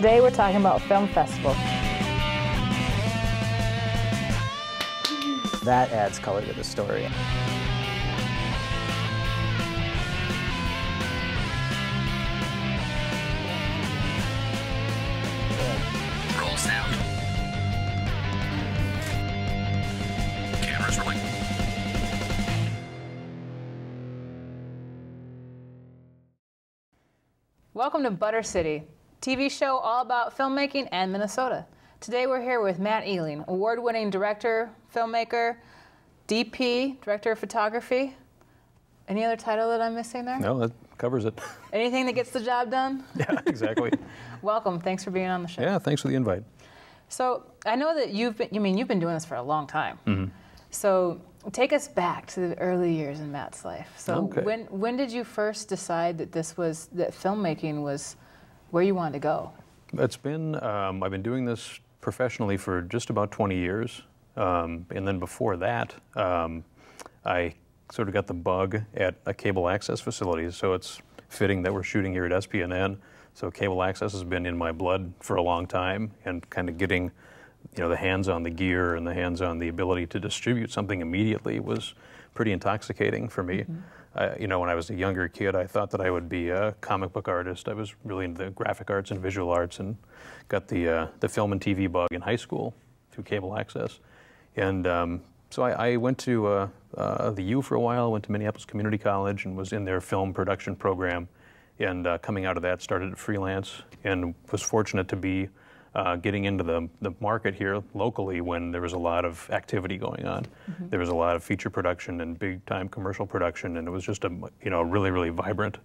Today we're talking about film festival. That adds color to the story. Roll sound. Cameras rolling. Welcome to Butter City, TV show all about filmmaking and Minnesota. Today we're here with Matt Ehling, award-winning director, filmmaker, DP, director of photography. Any other title that I'm missing there? No, that covers it. Anything that gets the job done? Yeah, exactly. Welcome. Thanks for being on the show. Yeah, thanks for the invite. So I know that you've been doing this for a long time. Mm-hmm. So take us back to the early years in Matt's life. So Okay. when did you first decide that that filmmaking was where you wanted to go? It's been, I've been doing this professionally for just about 20 years. And then before that, I sort of got the bug at a cable access facility. So it's fitting that we're shooting here at SPNN. So cable access has been in my blood for a long time, and kind of getting, the hands on the gear and the hands on the ability to distribute something immediately was pretty intoxicating for me. Mm-hmm. When I was a younger kid, I thought that I would be a comic book artist. I was really into the graphic arts and visual arts, and got the film and TV bug in high school through cable access. And so I went to the U for a while, went to Minneapolis Community College, and was in their film production program. And coming out of that, started to freelance, and was fortunate to be getting into the market here locally when there was a lot of activity going on. Mm-hmm. There was a lot of feature production and big-time commercial production, and it was just a really, really vibrant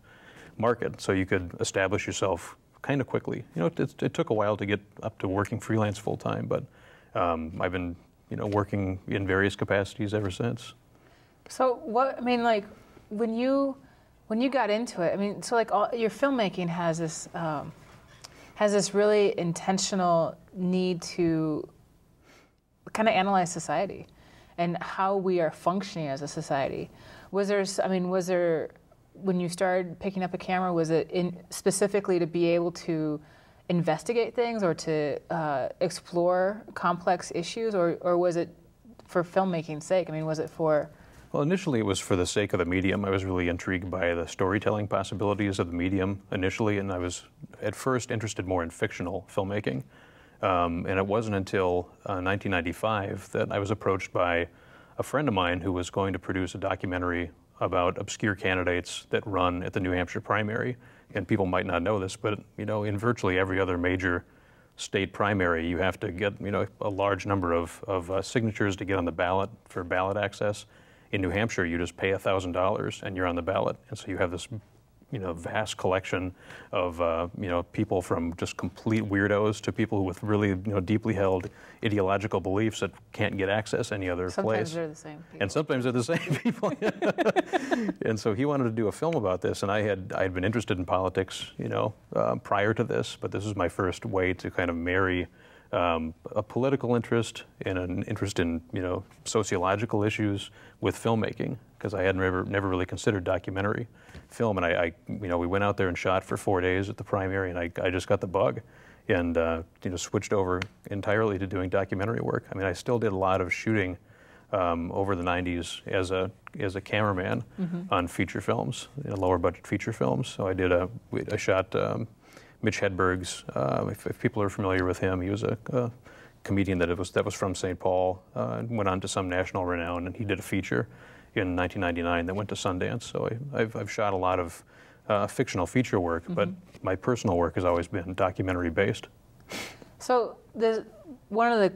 market. So you could establish yourself kind of quickly. It took a while to get up to working freelance full-time, but I've been working in various capacities ever since. So when you got into it, your filmmaking has this really intentional need to kind of analyze society and how we are functioning as a society. Was there, when you started picking up a camera, was it specifically to be able to investigate things or to explore complex issues, or was it for filmmaking's sake? Was it for... Well, initially it was for the sake of the medium. I was really intrigued by the storytelling possibilities of the medium initially, and I was at first interested more in fictional filmmaking. And it wasn't until 1995 that I was approached by a friend of mine who was going to produce a documentary about obscure candidates that run at the New Hampshire primary. And people might not know this, but in virtually every other major state primary, you have to get a large number of signatures to get on the ballot for ballot access. In New Hampshire, you just pay $1,000 and you're on the ballot. And so you have this, vast collection of, people from just complete weirdos to people with really, deeply held ideological beliefs that can't get access any other place. Sometimes they're the same people. And sometimes they're the same people. And so he wanted to do a film about this, and I had been interested in politics, prior to this, but this was my first way to kind of marry a political interest and an interest in sociological issues with filmmaking, because I had never really considered documentary film. And I we went out there and shot for 4 days at the primary, and I just got the bug, and switched over entirely to doing documentary work. I still did a lot of shooting over the 90s as a cameraman mm-hmm. on feature films, lower budget feature films. So I shot Mitch Hedberg's, if people are familiar with him, he was a comedian that was from St. Paul, and went on to some national renown, and he did a feature in 1999 that went to Sundance. So I've shot a lot of fictional feature work, mm-hmm. but my personal work has always been documentary based. So one of the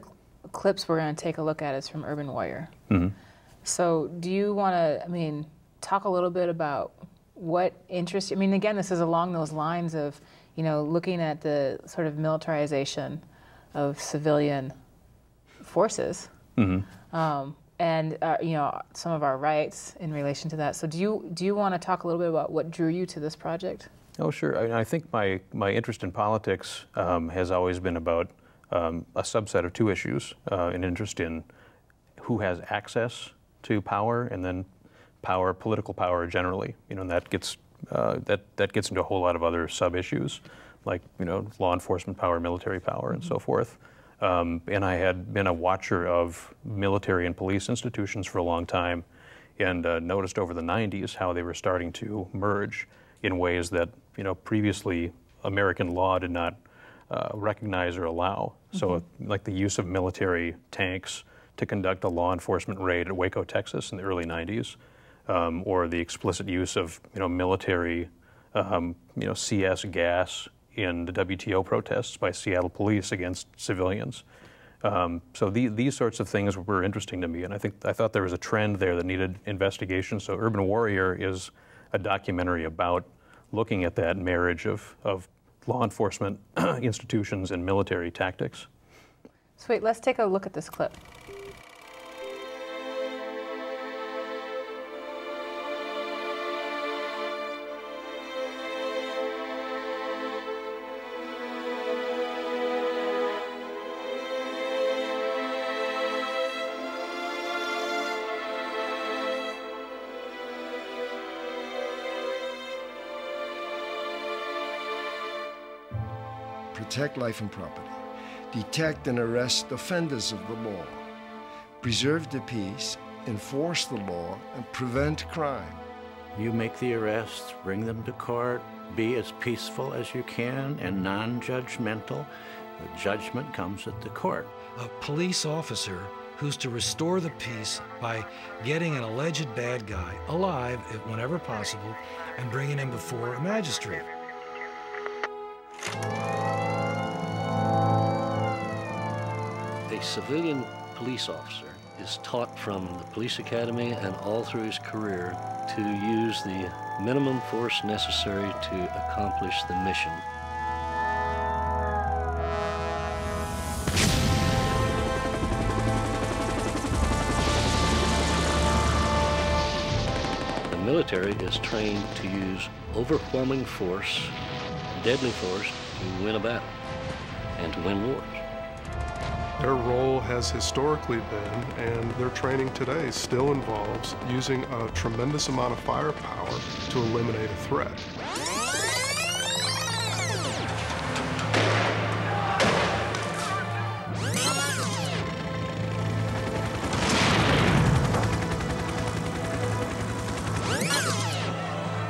clips we're going to take a look at is from Urban Warrior. Mm-hmm. So do you want to, talk a little bit about what interests you? Again, this is along those lines of, looking at the sort of militarization of civilian forces, mm-hmm. And some of our rights in relation to that. So do you want to talk a little bit about what drew you to this project? Oh, sure. I think my interest in politics has always been about a subset of two issues: an interest in who has access to power, and then political power generally. And that gets into a whole lot of other sub-issues. like law enforcement power, military power, and so forth. And I had been a watcher of military and police institutions for a long time, and noticed over the 90s how they were starting to merge in ways that previously American law did not recognize or allow. So like the use of military tanks to conduct a law enforcement raid at Waco, Texas in the early 90s, or the explicit use of military CS gas in the WTO protests by Seattle police against civilians. So these sorts of things were interesting to me, and I thought there was a trend there that needed investigation. So Urban Warrior is a documentary about looking at that marriage of law enforcement institutions and military tactics. Sweet, let's take a look at this clip. Protect life and property, detect and arrest offenders of the law, preserve the peace, enforce the law, and prevent crime. You make the arrests, bring them to court, be as peaceful as you can and non-judgmental. The judgment comes at the court. A police officer who's to restore the peace by getting an alleged bad guy alive, whenever possible, and bringing him before a magistrate. A civilian police officer is taught from the police academy and all through his career to use the minimum force necessary to accomplish the mission. The military is trained to use overwhelming force, deadly force, to win a battle and to win wars. Their role has historically been, and their training today still involves, using a tremendous amount of firepower to eliminate a threat.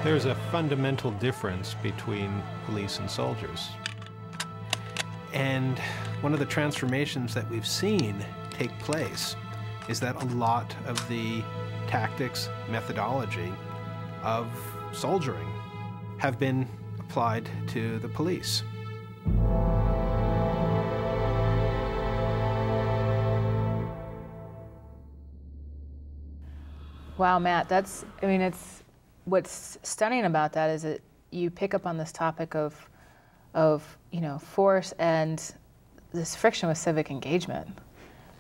There's a fundamental difference between police and soldiers. And one of the transformations that we've seen take place is that a lot of the tactics, methodology of soldiering have been applied to the police. Wow, Matt, what's stunning about that is that you pick up on this topic of force and this friction with civic engagement,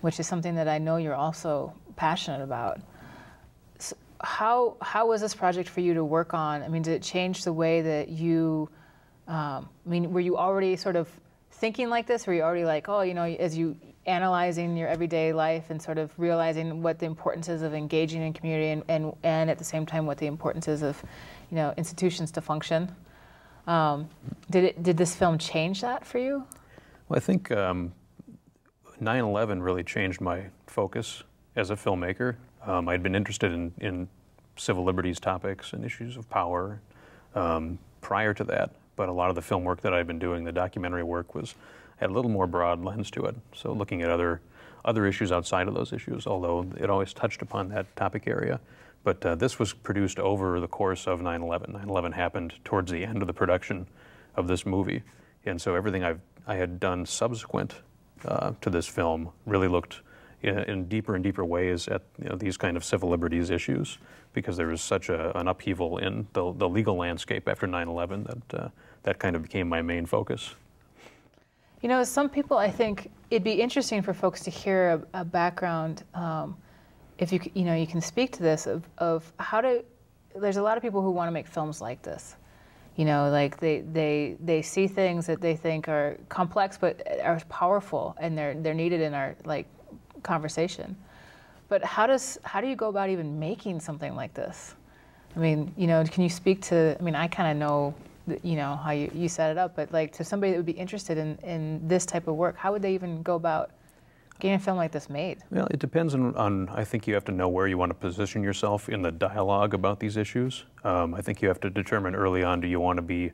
which is something that I know you're also passionate about. So how was this project for you to work on? I mean, did it change the way that you, were you already sort of thinking like this? Were you already like, as you analyzing your everyday life and sort of realizing what the importance is of engaging in community and at the same time what the importance is of, institutions to function? Did this film change that for you? Well, I think 9/11 really changed my focus as a filmmaker. I'd been interested in civil liberties topics and issues of power prior to that, but a lot of the film work that I'd been doing, the documentary work, had a little more broad lens to it. So looking at other issues outside of those issues, although it always touched upon that topic area. But this was produced over the course of 9/11. 9/11 happened towards the end of the production of this movie. And so everything I had done subsequent to this film really looked in deeper and deeper ways at these kind of civil liberties issues, because there was such an upheaval in the legal landscape after 9/11 that kind of became my main focus. Some people, I think it'd be interesting for folks to hear a background, if you can speak to this, of how to, there's a lot of people who want to make films like this. Like they see things that they think are complex but are powerful, and they're needed in our conversation. But how do you go about even making something like this? Can you speak to, I kind of know you know, how you set it up, but like to somebody that would be interested in this type of work, how would they even go about getting a film like this made? Well, it depends on, I think you have to know where you want to position yourself in the dialogue about these issues. I think you have to determine early on, do you want to be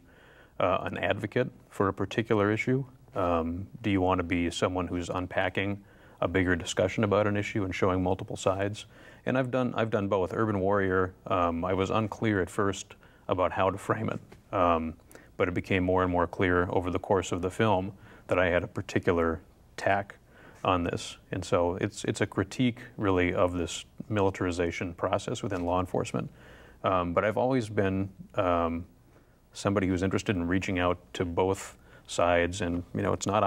an advocate for a particular issue? Do you want to be someone who's unpacking a bigger discussion about an issue and showing multiple sides? And I've done both. Urban Warrior, I was unclear at first about how to frame it, but it became more and more clear over the course of the film that I had a particular tack on this. And so it's a critique really of this militarization process within law enforcement. But I've always been somebody who's interested in reaching out to both sides, and you know, it's not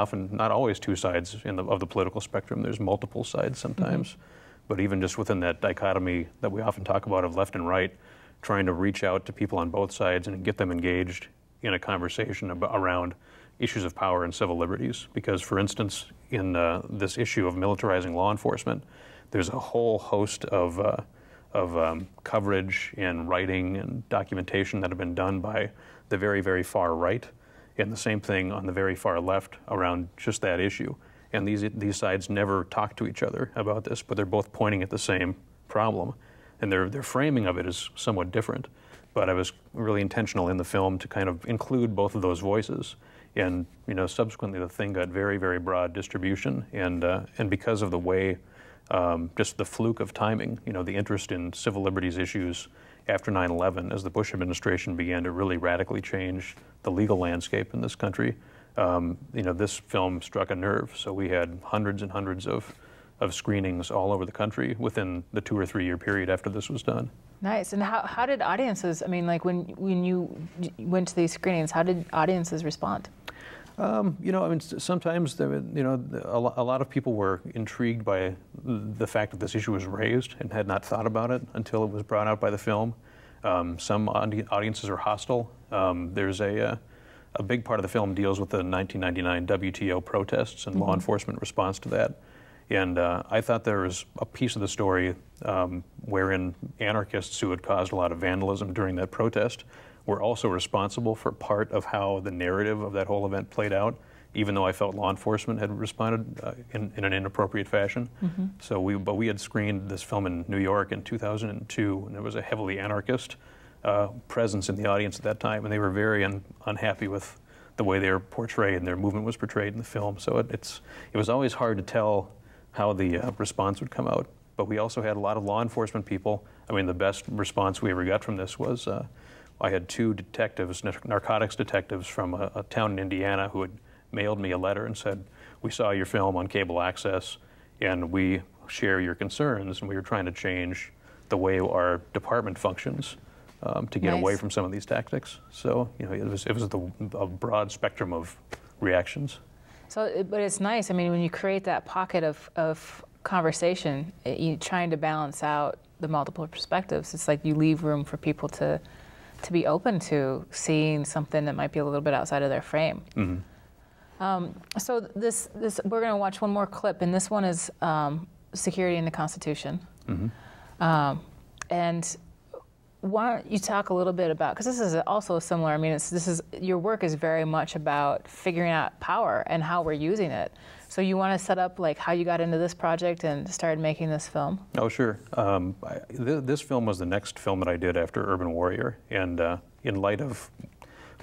always two sides of the political spectrum. There's multiple sides sometimes. Mm-hmm. But even just within that dichotomy that we often talk about of left and right, trying to reach out to people on both sides and get them engaged in a conversation around issues of power and civil liberties. Because, for instance, in this issue of militarizing law enforcement, there's a whole host of coverage and writing and documentation that have been done by the very, very far right, and the same thing on the very far left around just that issue. And these sides never talk to each other about this, but they're both pointing at the same problem. And their framing of it is somewhat different. But I was really intentional in the film to kind of include both of those voices. And you know, subsequently the thing got very, very broad distribution. And because of the way, just the fluke of timing, you know, the interest in civil liberties issues after 9/11, as the Bush administration began to really radically change the legal landscape in this country, you know, this film struck a nerve. So we had hundreds and hundreds of screenings all over the country within the 2 or 3 year period after this was done. Nice. And how did audiences, I mean, like when you went to these screenings, how did audiences respond? You know, I mean, sometimes, you know, a lot of people were intrigued by the fact that this issue was raised and had not thought about it until it was brought out by the film. Some audiences are hostile. There's a big part of the film deals with the 1999 WTO protests and law enforcement response to that. And I thought there was a piece of the story wherein anarchists who had caused a lot of vandalism during that protest were also responsible for part of how the narrative of that whole event played out, even though I felt law enforcement had responded in an inappropriate fashion. Mm-hmm. But we had screened this film in New York in 2002, and there was a heavily anarchist presence in the audience at that time, and they were very unhappy with the way they were portrayed and their movement was portrayed in the film. So it was always hard to tell how the response would come out. But we also had a lot of law enforcement people. I mean, the best response we ever got from this was I had 2 detectives, narcotics detectives from a town in Indiana, who had mailed me a letter and said, "We saw your film on cable access and we share your concerns, and we were trying to change the way our department functions to get away from some of these tactics." So, you know, it was a broad spectrum of reactions. So, but it's nice. I mean, when you create that pocket of conversation, you trying to balance out the multiple perspectives. It's like you leave room for people to be open to seeing something that might be a little bit outside of their frame. Mm-hmm. So this we're going to watch one more clip, and this one is security in the Constitution. Mm-hmm. And why don't you talk a little bit about, because this is also similar, I mean, your work is very much about figuring out power and how we're using it. So you want to set up like how you got into this project and started making this film? Oh, sure. This film was the next film that I did after Urban Warrior. And in light of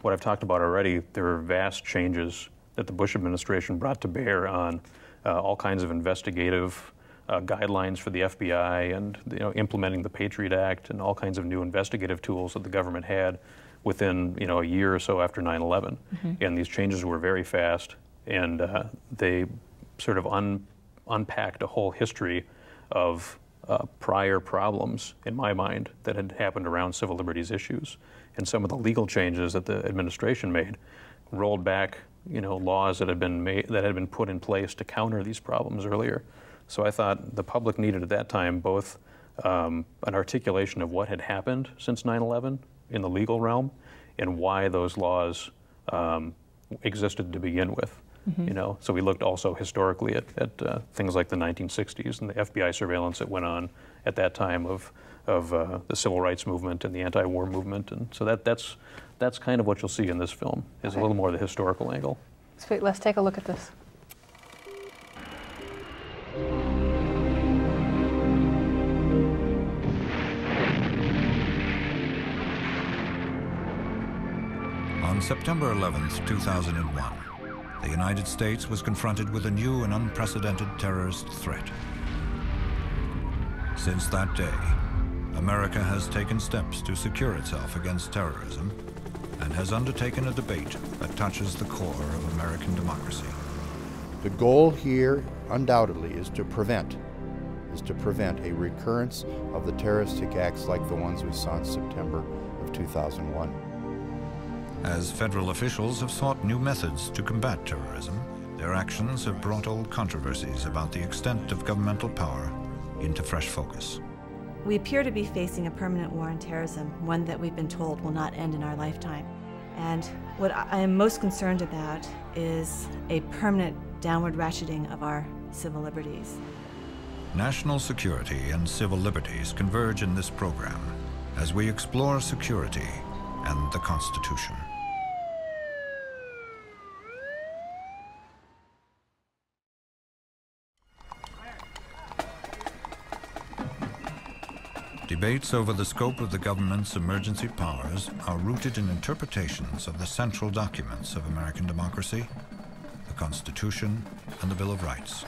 what I've talked about already, there are vast changes that the Bush administration brought to bear on all kinds of investigative guidelines for the FBI, and implementing the Patriot Act and all kinds of new investigative tools that the government had within a year or so after 9/11. Mm-hmm. And these changes were very fast, and they sort of unpacked a whole history of prior problems, in my mind, that had happened around civil liberties issues. And some of the legal changes that the administration made rolled back laws that had been put in place to counter these problems earlier. So I thought the public needed at that time both an articulation of what had happened since 9/11 in the legal realm and why those laws existed to begin with. Mm-hmm. So we looked also historically at things like the 1960s and the FBI surveillance that went on at that time of of the civil rights movement and the anti-war movement, and so that's kind of what you'll see in this film, is a little more the historical angle. Sweet, let's take a look at this. On September 11th, 2001, the United States was confronted with a new and unprecedented terrorist threat. Since that day, America has taken steps to secure itself against terrorism and has undertaken a debate that touches the core of American democracy. The goal here, undoubtedly, is to prevent a recurrence of the terroristic acts like the ones we saw in September of 2001. As federal officials have sought new methods to combat terrorism, their actions have brought old controversies about the extent of governmental power into fresh focus. We appear to be facing a permanent war on terrorism, one that we've been told will not end in our lifetime. And what I am most concerned about is a permanent downward ratcheting of our civil liberties. National security and civil liberties converge in this program as we explore security and the Constitution. Debates over the scope of the government's emergency powers are rooted in interpretations of the central documents of American democracy, the Constitution and the Bill of Rights.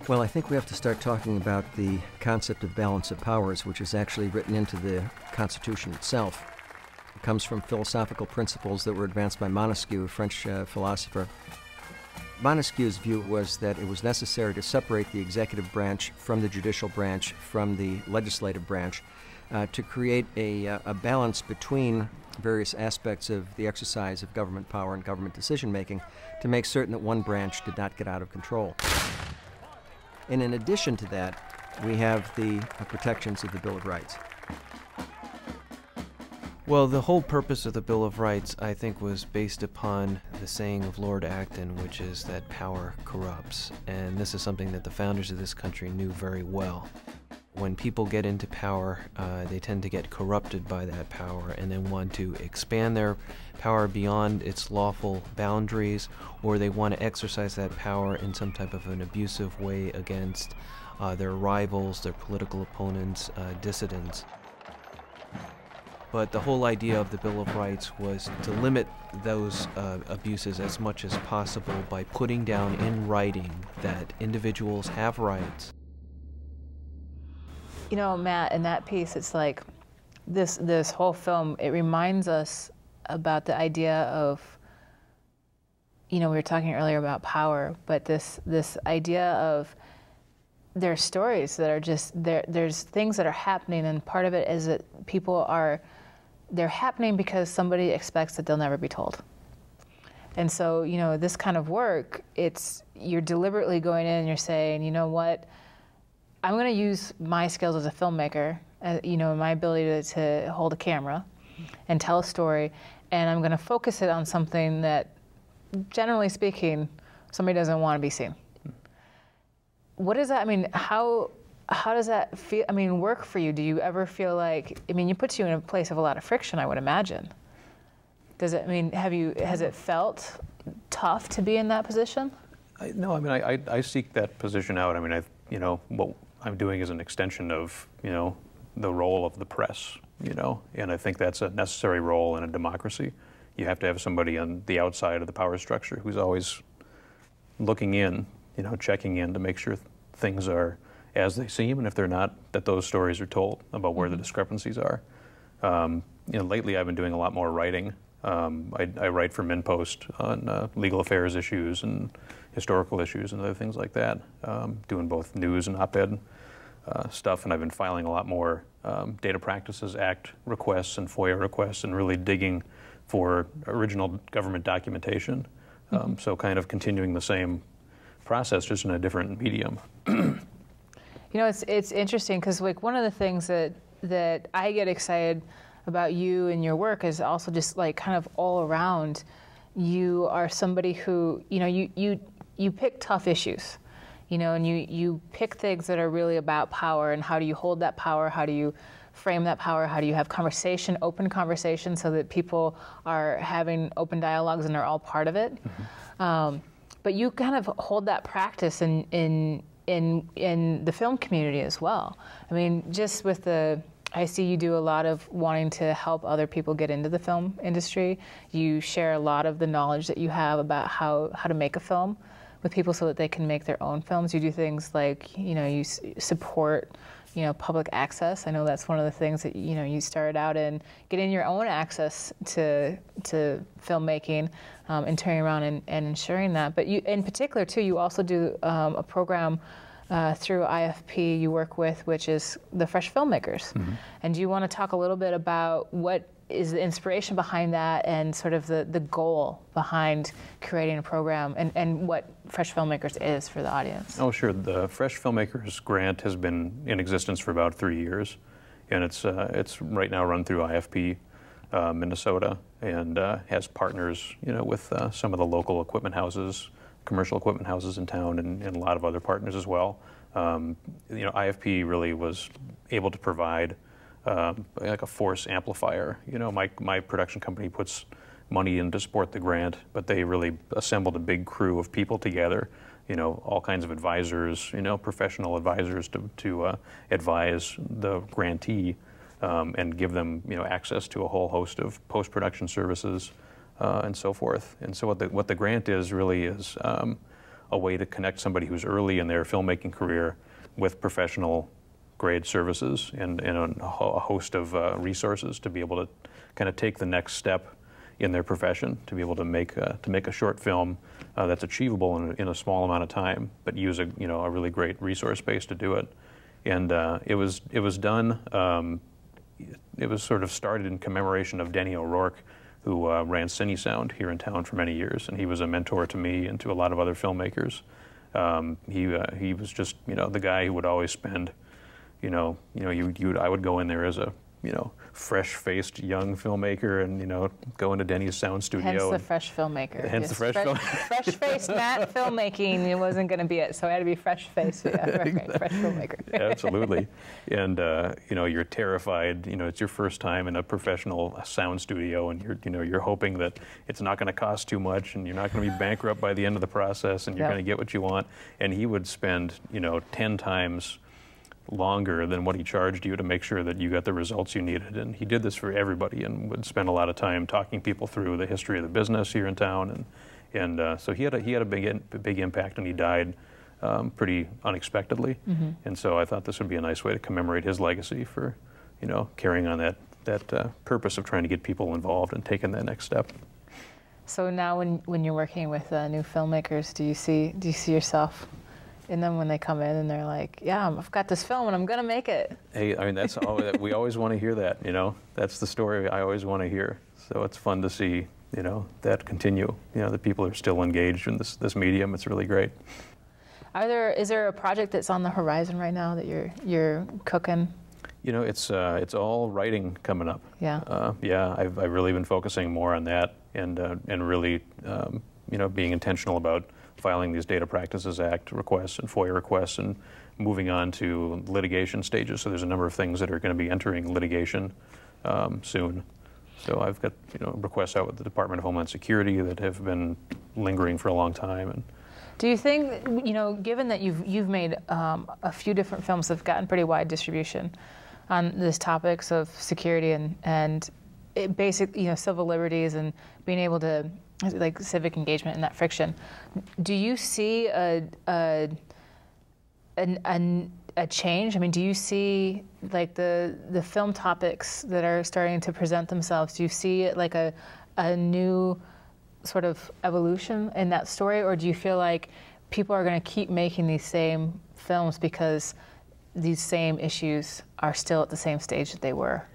Well, I think we have to start talking about the concept of balance of powers, which is actually written into the Constitution itself. It comes from philosophical principles that were advanced by Montesquieu, a French philosopher. Montesquieu's view was that it was necessary to separate the executive branch from the judicial branch from the legislative branch to create a balance between various aspects of the exercise of government power and government decision-making to make certain that one branch did not get out of control. And in addition to that, we have the protections of the Bill of Rights. Well, the whole purpose of the Bill of Rights, I think, was based upon the saying of Lord Acton, which is that power corrupts. And this is something that the founders of this country knew very well. When people get into power, they tend to get corrupted by that power and then want to expand their power beyond its lawful boundaries, or they want to exercise that power in some type of an abusive way against their rivals, their political opponents, dissidents. But the whole idea of the Bill of Rights was to limit those abuses as much as possible by putting down in writing that individuals have rights. You know, Matt, in that piece, it's like this whole film, it reminds us about the idea of, you know, we were talking earlier about power, but this idea of there are stories that are just, there's things that are happening, and part of it is that they're happening because somebody expects that they'll never be told. And so, you know, this kind of work, you're deliberately going in and you're saying, you know what, I'm going to use my skills as a filmmaker, you know, my ability to hold a camera and tell a story, and I'm going to focus it on something that, generally speaking, somebody doesn't want to be seen. What does that, I mean, how does that feel, I mean, work for you? Do you ever feel like, I mean, it puts you in a place of a lot of friction, I would imagine. Does it, I mean, has it felt tough to be in that position? No, I mean, I seek that position out. I mean, you know, what I'm doing is an extension of, you know, the role of the press, you know, and I think that's a necessary role in a democracy. You have to have somebody on the outside of the power structure who's always looking in, you know, checking in to make sure things are as they seem, and if they're not, that those stories are told about where the discrepancies are. You know, lately I've been doing a lot more writing. I write for MinPost on legal affairs issues and historical issues and other things like that, doing both news and op-ed stuff, and I've been filing a lot more Data Practices Act requests and FOIA requests and really digging for original government documentation. So kind of continuing the same process, just in a different medium. You know, it's interesting because, like, one of the things that I get excited about you and your work is also just like kind of all around. You are somebody who, you know, you pick tough issues. you know, and you pick things that are really about power, and how do you hold that power, how do you frame that power, how do you have conversation, open conversation, so that people are having open dialogues and are all part of it. But you kind of hold that practice in the film community as well. I mean, just with I see you do a lot of wanting to help other people get into the film industry. You share a lot of the knowledge that you have about how to make a film with people so that they can make their own films. You do things like, you know, you support, you know, public access. I know that's one of the things that, you know, you started out in, getting your own access to filmmaking, and turning around and ensuring that. But you, in particular too, you also do a program through IFP you work with, which is the Fresh Filmmakers. And do you want to talk a little bit about what is the inspiration behind that, and sort of the goal behind creating a program, and what Fresh Filmmakers is for the audience? Oh, sure. The Fresh Filmmakers grant has been in existence for about 3 years, and it's right now run through IFP Minnesota, and has partners, you know, with some of the local equipment houses, commercial equipment houses in town, and a lot of other partners as well. You know, IFP really was able to provide like a force amplifier. You know, my production company puts money in to support the grant, but they really assembled a big crew of people together, you know, all kinds of advisors, you know, professional advisors to advise the grantee, and give them, you know, access to a whole host of post-production services and so forth. And so what the grant is really is a way to connect somebody who's early in their filmmaking career with professional grade services and a host of resources to be able to kind of take the next step in their profession, to be able to make a short film that's achievable in a small amount of time, but use a really great resource base to do it. And it was done. It was sort of started in commemoration of Denny O'Rourke, who ran CineSound here in town for many years, and he was a mentor to me and to a lot of other filmmakers. He was just, you know, the guy who would always spend, I would go in there as a, fresh-faced young filmmaker, and go into Denny's sound studio. Hence the fresh filmmaker. Hence the fresh filmmaker. Fresh-faced Matt filmmaking. It wasn't going to be it, so I had to be fresh-faced. Yeah, right, fresh filmmaker. Absolutely, and you're terrified. It's your first time in a professional sound studio, and you're hoping that it's not going to cost too much, and you're not going to be bankrupt by the end of the process, and you're going to get what you want. And he would spend 10 times longer than what he charged you to make sure that you got the results you needed. And he did this for everybody, and would spend a lot of time talking people through the history of the business here in town. And so he had a big impact, and he died pretty unexpectedly. Mm-hmm. And so I thought this would be a nice way to commemorate his legacy for carrying on that purpose of trying to get people involved and taking that next step. So now when you're working with new filmmakers, do you see yourself in them when they come in and they're like, yeah, I've got this film and I'm gonna make it? Hey, I mean, that's all, we always want to hear that, that's the story I always want to hear. So it's fun to see, that continue, that people are still engaged in this medium. It's really great. Is there a project that's on the horizon right now that you're cooking? It's all writing coming up. Yeah. I've really been focusing more on that, and really, being intentional about filing these Data Practices Act requests and FOIA requests, and moving on to litigation stages. So there's a number of things that are going to be entering litigation soon. So I've got requests out with the Department of Homeland Security that have been lingering for a long time. And do you think, given that you've made a few different films that have gotten pretty wide distribution on these topics of security and basic, civil liberties, and being able to, like, civic engagement and that friction, do you see a change? I mean, do you see, like, the film topics that are starting to present themselves, do you see it like a new sort of evolution in that story, or do you feel like people are going to keep making these same films because these same issues are still at the same stage that they were?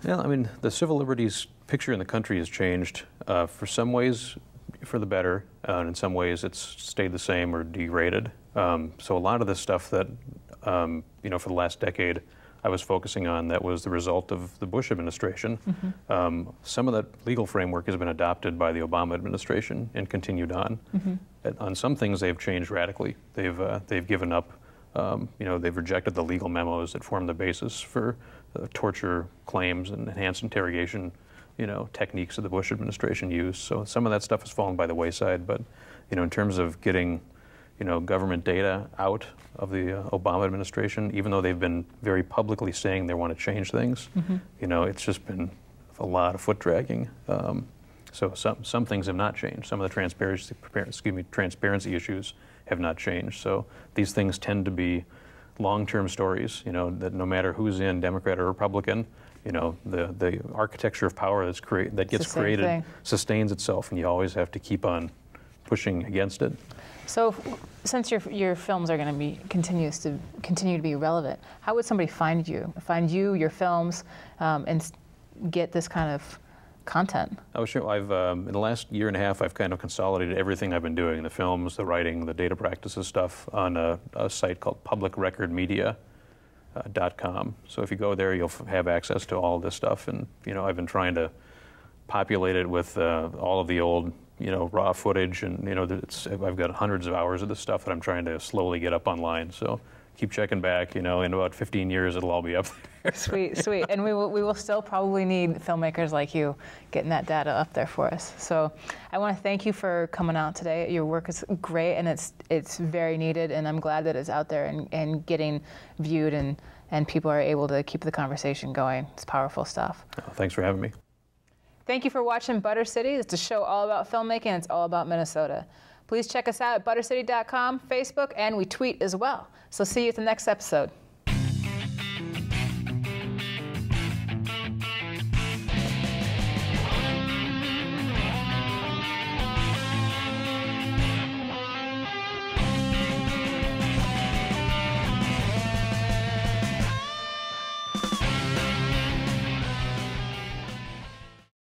Yeah, I mean, the civil liberties picture in the country has changed for some ways for the better, and in some ways it's stayed the same or degraded. So a lot of this stuff that, for the last decade I was focusing on, that was the result of the Bush administration. Mm-hmm. Some of that legal framework has been adopted by the Obama administration and continued on. Mm-hmm. on some things they've changed radically. They've given up. They've rejected the legal memos that form the basis for torture claims and enhanced interrogation, techniques that the Bush administration used. So some of that stuff has fallen by the wayside. But, in terms of getting, government data out of the Obama administration, even though they've been very publicly saying they want to change things, it's just been a lot of foot dragging. So some things have not changed. Some of the transparency issues have not changed. So these things tend to be long-term stories, that no matter who's in, Democrat or Republican, the architecture of power that gets created sustains itself, and you always have to keep on pushing against it. So since your films are going to continue to be relevant, how would somebody find you, your films, and get this kind of content? Oh, sure. I've in the last year and a half, I've kind of consolidated everything I've been doing: the films, the writing, the data practices stuff, on a site called publicrecordmedia.com. So if you go there, you'll have access to all this stuff. And I've been trying to populate it with all of the old, raw footage, and I've got hundreds of hours of this stuff that I'm trying to slowly get up online. So keep checking back. In about 15 years, it'll all be up there. Sweet. And we will still probably need filmmakers like you getting that data up there for us. So I want to thank you for coming out today. Your work is great, and it's very needed, and I'm glad that it's out there and getting viewed, and people are able to keep the conversation going. It's powerful stuff. Oh, thanks for having me. Thank you for watching Butter City. It's a show all about filmmaking, and it's all about Minnesota. Please check us out at buttercity.com, Facebook, and we tweet as well. So see you at the next episode.